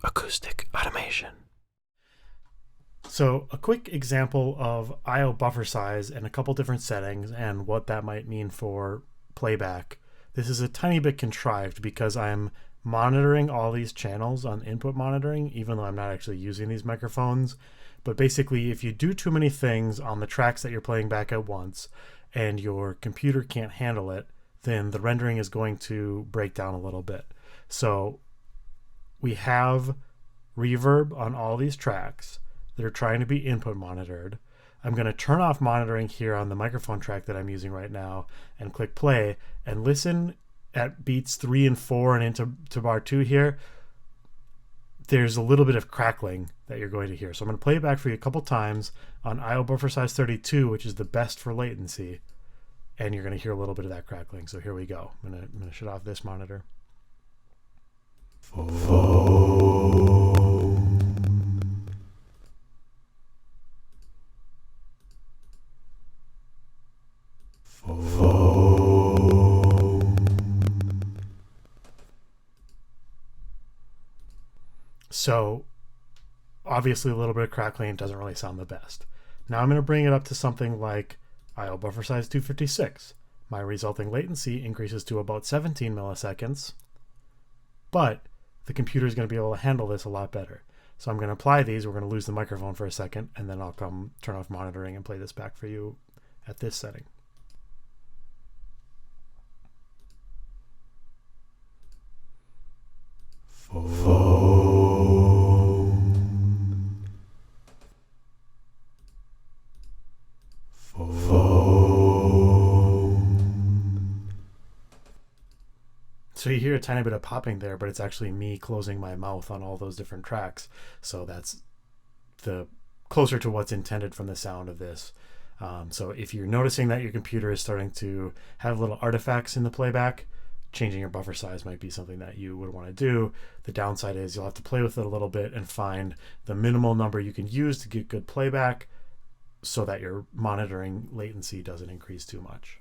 acoustic automation. So a quick example of I/O buffer size and a couple different settings and what that might mean for playback. This is a tiny bit contrived because I'm monitoring all these channels on input monitoring, even though I'm not actually using these microphones. But basically, if you do too many things on the tracks that you're playing back at once and your computer can't handle it, then the rendering is going to break down a little bit. So we have reverb on all these tracks that are trying to be input monitored. I'm going to turn off monitoring here on the microphone track that I'm using right now and click play and listen at beats 3 and 4 and into bar 2 here. There's a little bit of crackling that you're going to hear. So I'm going to play it back for you a couple times on I/O buffer size 32, which is the best for latency. And you're going to hear a little bit of that crackling. So here we go. I'm going to shut off this monitor. So obviously a little bit of crackling doesn't really sound the best. Now I'm going to bring it up to something like I/O buffer size 256. My resulting latency increases to about 17 milliseconds, but the computer is going to be able to handle this a lot better. So I'm going to apply these. We're going to lose the microphone for a second, and then I'll come turn off monitoring and play this back for you at this setting. So you hear a tiny bit of popping there, but it's actually me closing my mouth on all those different tracks. So that's the closer to what's intended from the sound of this. So if you're noticing that your computer is starting to have little artifacts in the playback, changing your buffer size might be something that you would want to do. The downside is you'll have to play with it a little bit and find the minimal number you can use to get good playback so that your monitoring latency doesn't increase too much.